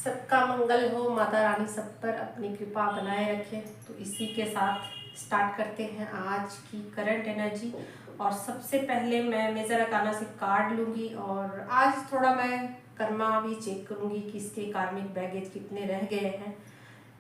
सबका मंगल हो, माता रानी सब पर अपनी कृपा बनाए रखे। तो इसी के साथ स्टार्ट करते हैं आज की करंट एनर्जी। और सबसे पहले मैं मेजर अरकाना से कार्ड लूँगी और आज थोड़ा मैं कर्मा भी चेक करूँगी कि इसके कार्मिक बैगेज कितने रह गए हैं,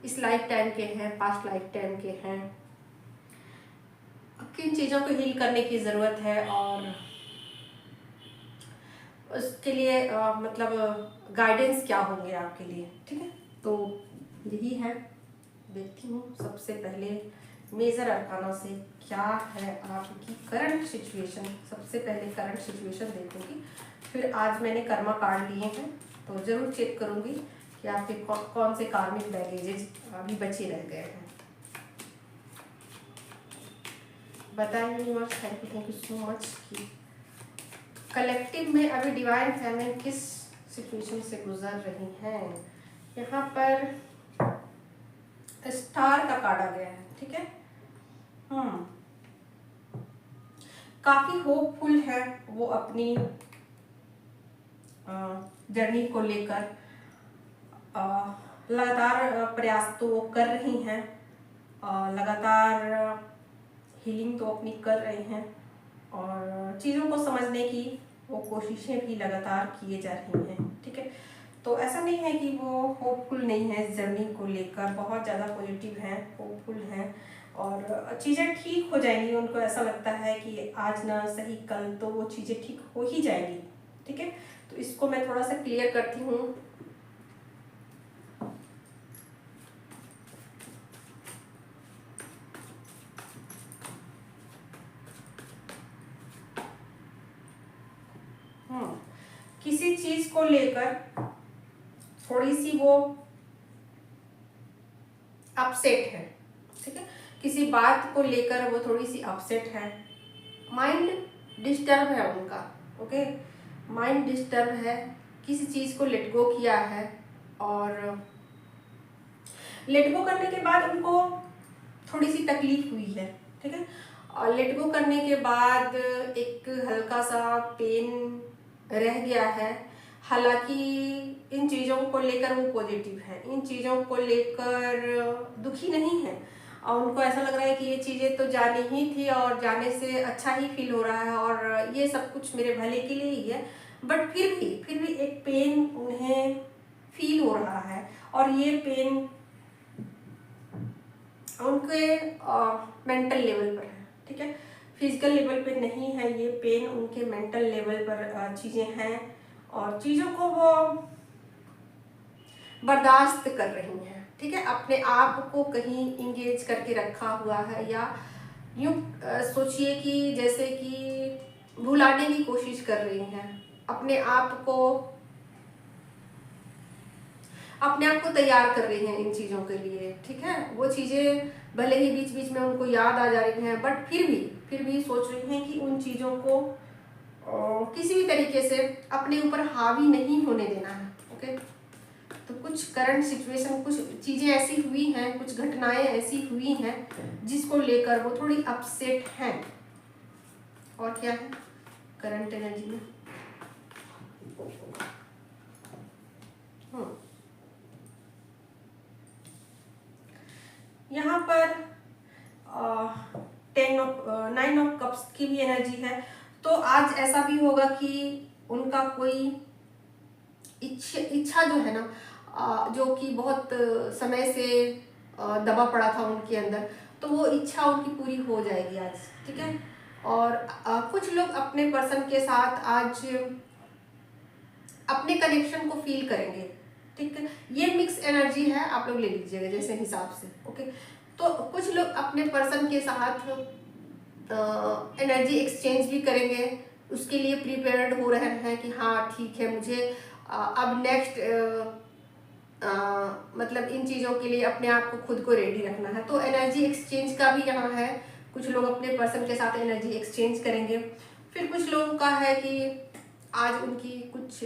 इस लाइफ टाइम के हैं, पास्ट लाइफ टाइम के हैं, किन चीज़ों को हील करने की ज़रूरत है और उसके लिए मतलब गाइडेंस क्या होंगे आपके लिए। ठीक है, तो यही है। देखती हूँ सबसे पहले मेजर अरकाना से क्या है आपकी करंट सिचुएशन। सबसे पहले करंट सिचुएशन देखूंगी, फिर आज मैंने कर्मा कार्ड लिए हैं तो ज़रूर चेक करूंगी कि आपके कौन से कार्मिक बैगेजेज अभी बचे रह गए हैं। बताएं universe, thank you so much कि कलेक्टिव में अभी डिवाइन फैमिली किस सिचुएशन से गुजर रही हैं। यहाँ पर स्टार का कार्ड आ गया है। ठीक है, काफी होपफुल है वो अपनी जर्नी को लेकर। लगातार प्रयास तो वो कर रही हैं, लगातार हीलिंग तो अपनी कर रहे हैं और चीज़ों को समझने की वो कोशिशें भी लगातार किए जा रही हैं। ठीक है, तो ऐसा नहीं है कि वो होपफुल नहीं है, इस जर्नी को लेकर बहुत ज़्यादा पॉजिटिव हैं, होपफुल हैं और चीज़ें ठीक हो जाएंगी। उनको ऐसा लगता है कि आज ना सही कल तो वो चीज़ें ठीक हो ही जाएंगी। ठीक है, तो इसको मैं थोड़ा सा क्लियर करती हूँ। किसी चीज को लेकर थोड़ी सी वो अपसेट है। ठीक है, किसी बात को लेकर वो थोड़ी सी अपसेट है, माइंड डिस्टर्ब है उनका। ओके, माइंड डिस्टर्ब है, किसी चीज को लेट गो किया है और लेट गो करने के बाद उनको थोड़ी सी तकलीफ हुई है। ठीक है, और लेट गो करने के बाद एक हल्का सा पेन रह गया है। हालांकि इन चीज़ों को लेकर वो पॉजिटिव है, इन चीज़ों को लेकर दुखी नहीं है और उनको ऐसा लग रहा है कि ये चीज़ें तो जानी ही थी और जाने से अच्छा ही फील हो रहा है और ये सब कुछ मेरे भले के लिए ही है। बट फिर भी एक पेन उन्हें फील हो रहा है और ये पेन उनके मेंटल लेवल पर है। ठीक है, फिजिकल लेवल पे नहीं है ये पेन, उनके मेंटल लेवल पर चीज़ें हैं और चीज़ों को वो बर्दाश्त कर रही हैं। ठीक है, अपने आप को कहीं इंगेज करके रखा हुआ है या यूँ सोचिए कि जैसे कि भुलाने की कोशिश कर रही हैं, अपने आप को तैयार कर रही हैं इन चीज़ों के लिए। ठीक है, वो चीज़ें भले ही बीच बीच में उनको याद आ जा रही हैं बट फिर भी सोच रही हैं कि उन चीज़ों को किसी भी तरीके से अपने ऊपर हावी नहीं होने देना है। ओके, तो कुछ करंट सिचुएशन, कुछ चीज़ें ऐसी हुई हैं, कुछ घटनाएं ऐसी हुई हैं जिसको लेकर वो थोड़ी अपसेट हैं। और क्या है करंट एनर्जी में? यहाँ पर 9 ऑफ कप्स की भी एनर्जी है। तो आज ऐसा भी होगा कि उनका कोई इच्छा जो है ना, जो कि बहुत समय से दबा पड़ा था उनके अंदर, तो वो इच्छा उनकी पूरी हो जाएगी आज। ठीक है, और कुछ लोग अपने पर्सन के साथ आज अपने कनेक्शन को फील करेंगे। ठीक है, ये मिक्स एनर्जी है, आप लोग ले लीजिएगा जैसे हिसाब से। ओके, तो कुछ लोग अपने पर्सन के साथ एनर्जी एक्सचेंज भी करेंगे, उसके लिए प्रिपेयर्ड हो रहे हैं कि हाँ ठीक है, मुझे अब नेक्स्ट मतलब इन चीज़ों के लिए अपने आप को खुद को रेडी रखना है। तो एनर्जी एक्सचेंज का भी यहाँ है, कुछ लोग अपने पर्सन के साथ एनर्जी एक्सचेंज करेंगे। फिर कुछ लोगों का है कि आज उनकी कुछ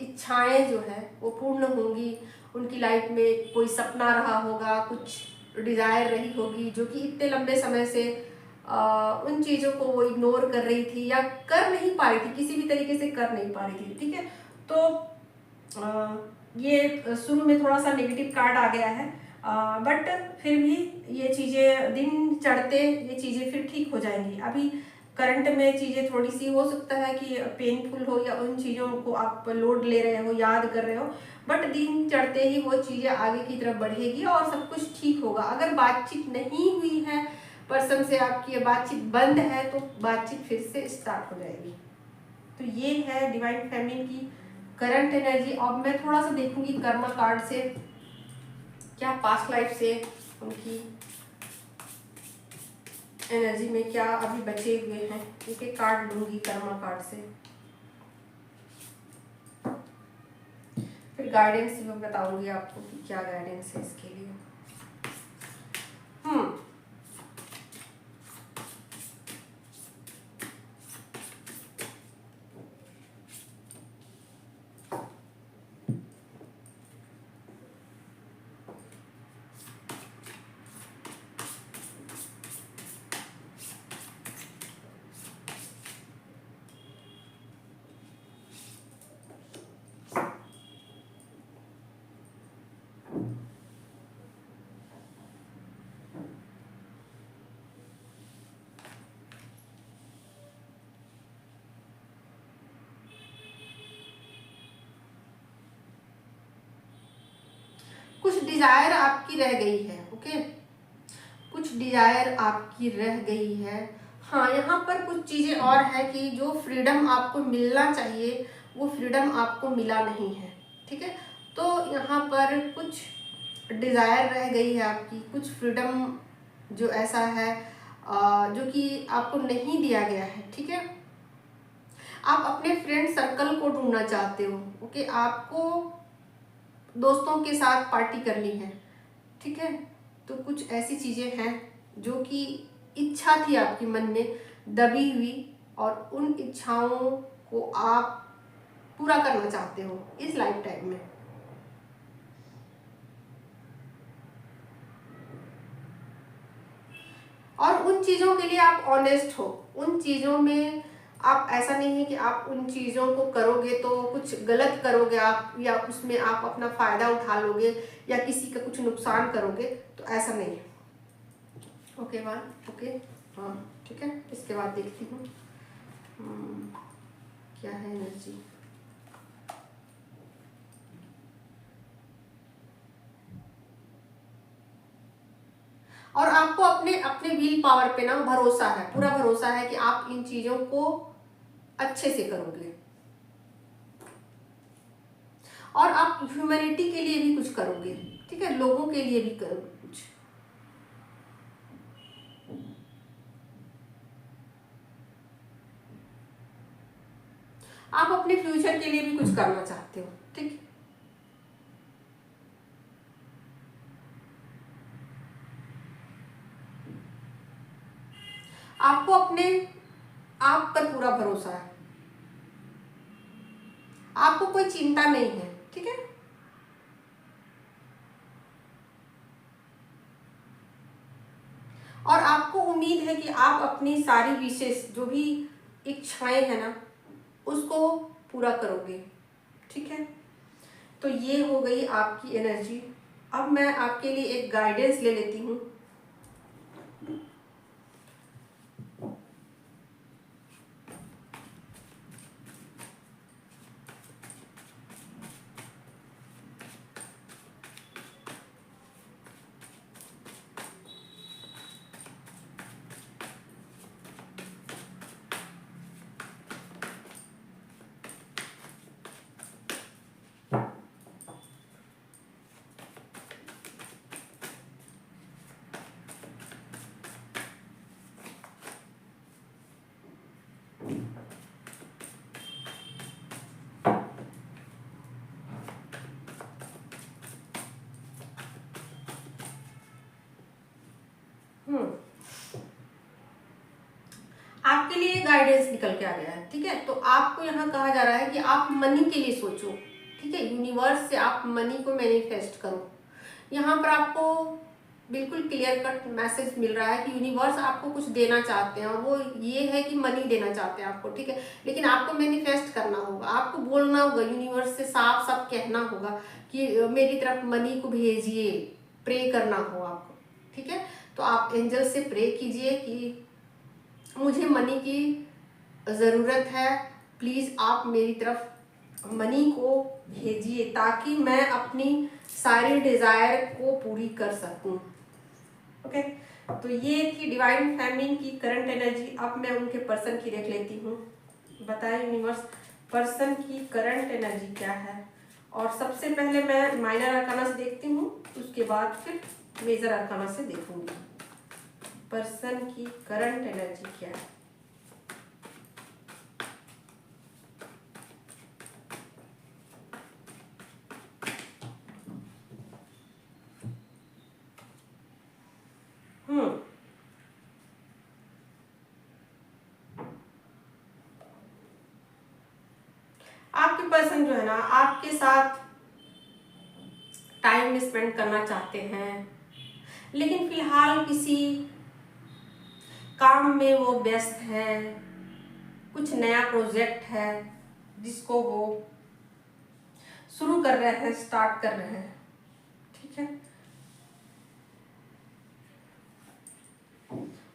इच्छाएं जो है वो पूर्ण होंगी, उनकी लाइफ में कोई सपना रहा होगा, कुछ डिज़ायर रही होगी जो कि इतने लंबे समय से उन चीज़ों को वो इग्नोर कर रही थी या कर नहीं पा रही थी, किसी भी तरीके से कर नहीं पा रही थी। ठीक है, तो ये शुरू में थोड़ा सा नेगेटिव कार्ड आ गया है, बट फिर भी ये चीज़ें दिन चढ़ते ये चीज़ें फिर ठीक हो जाएंगी। अभी करंट में चीज़ें थोड़ी सी हो सकता है कि पेनफुल हो या उन चीज़ों को आप लोड ले रहे हो, याद कर रहे हो, बट दिन चढ़ते ही वो चीज़ें आगे की तरफ बढ़ेगी और सब कुछ ठीक होगा। अगर बातचीत नहीं हुई है पर्सन से आपकी, बातचीत बंद है, तो बातचीत फिर से स्टार्ट हो जाएगी। तो ये है डिवाइन फेमिनिन की करंट एनर्जी। अब मैं थोड़ा सा देखूंगी कर्मा कार्ड से क्या पास्ट लाइफ से उनकी एनर्जी में क्या अभी बचे हुए हैं। एक एक कार्ड लूंगी कर्मा कार्ड से, फिर गाइडेंस भी बताऊंगी आपको कि क्या गाइडेंस है इसके लिए। कुछ डिजायर आपकी रह गई है, ओके, कुछ डिजायर आपकी रह गई है। हाँ, यहाँ पर कुछ चीजें और है कि जो फ्रीडम आपको मिलना चाहिए वो फ्रीडम आपको मिला नहीं है, ठीक है। तो यहाँ पर कुछ डिजायर रह गई है आपकी, कुछ फ्रीडम जो ऐसा है जो कि आपको नहीं दिया गया है, ठीक है। आप अपने फ्रेंड सर्कल को ढूंढना चाहते हो, ओके, आपको दोस्तों के साथ पार्टी करनी है, ठीक है। तो कुछ ऐसी चीजें हैं जो कि इच्छा थी आपकी मन में दबी हुई, और उन इच्छाओं को आप पूरा करना चाहते हो इस लाइफ टाइम में। और उन चीजों के लिए आप ऑनेस्ट हो, उन चीजों में आप, ऐसा नहीं है कि आप उन चीज़ों को करोगे तो कुछ गलत करोगे आप, या उसमें आप अपना फ़ायदा उठा लोगे या किसी का कुछ नुकसान करोगे, तो ऐसा नहीं है। ओके बात, ओके, हाँ ठीक है। इसके बाद देखती हूँ क्या है एनर्जी। और आपको अपने अपने विल पावर पे ना भरोसा है, पूरा भरोसा है कि आप इन चीज़ों को अच्छे से करोगे, और आप ह्यूमैनिटी के लिए भी कुछ करोगे, ठीक है, लोगों के लिए भी करोगे कुछ। आप अपने फ्यूचर के लिए भी कुछ करना चाहते हो, ठीक। आपको अपने आप पर पूरा भरोसा है, आपको कोई चिंता नहीं है, ठीक है। और आपको उम्मीद है कि आप अपनी सारी विशेष जो भी इच्छाएं हैं ना उसको पूरा करोगे, ठीक है। तो ये हो गई आपकी एनर्जी। अब मैं आपके लिए एक गाइडेंस ले लेती हूँ। आपके लिए गाइडेंस निकल के आ गया है, ठीक है। तो आपको यहाँ कहा जा रहा है कि आप मनी के लिए सोचो, ठीक है। यूनिवर्स से आप मनी को मैनिफेस्ट करो। यहाँ पर आपको बिल्कुल क्लियर कट मैसेज मिल रहा है कि यूनिवर्स आपको कुछ देना चाहते हैं, और वो ये है कि मनी देना चाहते हैं आपको, ठीक है। लेकिन आपको मैनिफेस्ट करना होगा, आपको बोलना होगा, यूनिवर्स से साफ साफ कहना होगा कि मेरी तरफ मनी को भेजिए, प्रे करना हो आपको, ठीक है। तो आप एंजल से प्रे कीजिए कि मुझे मनी की ज़रूरत है, प्लीज़ आप मेरी तरफ मनी को भेजिए ताकि मैं अपनी सारी डिज़ायर को पूरी कर सकूं। ओके, तो ये थी डिवाइन फेमिनिन की करंट एनर्जी। अब मैं उनके पर्सन की देख लेती हूँ। बताएं यूनिवर्स, पर्सन की करंट एनर्जी क्या है। और सबसे पहले मैं माइनर अरकाना से देखती हूँ, उसके बाद फिर मेजर अरकाना से देखूंगी पर्सन की करंट एनर्जी क्या है। आपके पर्सन जो है ना, आपके साथ टाइम स्पेंड करना चाहते हैं, लेकिन फिलहाल किसी काम में वो व्यस्त है, कुछ नया प्रोजेक्ट है जिसको वो शुरू कर रहे हैं, स्टार्ट कर रहे हैं, ठीक है।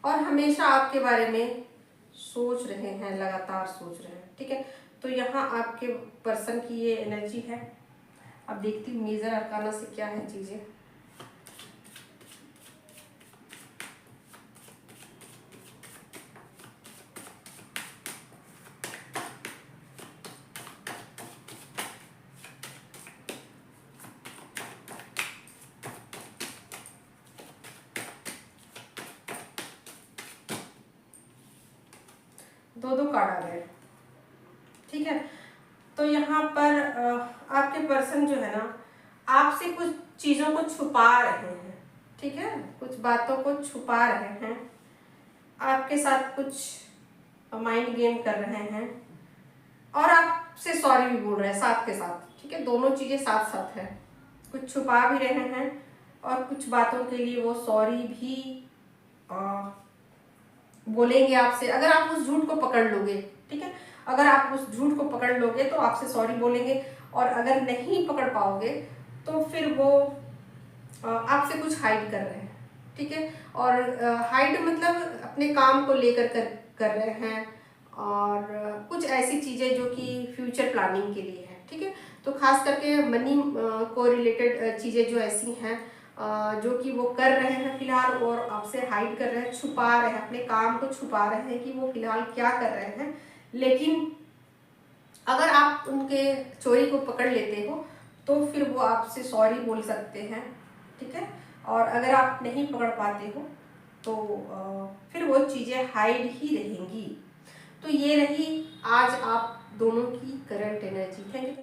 और हमेशा आपके बारे में सोच रहे हैं, लगातार सोच रहे हैं, ठीक है। तो यहाँ आपके पर्सन की ये एनर्जी है। अब देखती हूँ मेजर अरकाना से क्या है चीजें। दो कार्ड आ गए, ठीक है। तो यहाँ पर आपके पर्सन जो है ना, आपसे कुछ चीजों को छुपा रहे हैं, ठीक है, कुछ बातों को छुपा रहे हैं, आपके साथ कुछ माइंड गेम कर रहे हैं, और आपसे सॉरी भी बोल रहे हैं साथ के साथ, ठीक है। दोनों चीजें साथ साथ है, कुछ छुपा भी रहे हैं और कुछ बातों के लिए वो सॉरी भी बोलेंगे आपसे, अगर आप उस झूठ को पकड़ लोगे, ठीक है। अगर आप उस झूठ को पकड़ लोगे तो आपसे सॉरी बोलेंगे, और अगर नहीं पकड़ पाओगे तो फिर वो आपसे कुछ हाइड कर रहे हैं, ठीक है। और हाइड मतलब अपने काम को लेकर कर रहे हैं, और कुछ ऐसी चीज़ें जो कि फ्यूचर प्लानिंग के लिए है, ठीक है। तो खास करके मनी को रिलेटेड चीज़ें जो ऐसी हैं जो कि वो कर रहे हैं फिलहाल, और आपसे हाइड कर रहे हैं, छुपा रहे हैं, अपने काम को छुपा रहे हैं कि वो फिलहाल क्या कर रहे हैं। लेकिन अगर आप उनके चोरी को पकड़ लेते हो तो फिर वो आपसे सॉरी बोल सकते हैं, ठीक है। और अगर आप नहीं पकड़ पाते हो तो फिर वो चीज़ें हाइड ही रहेंगी। तो ये रही आज आप दोनों की करंट एनर्जी। Thank you.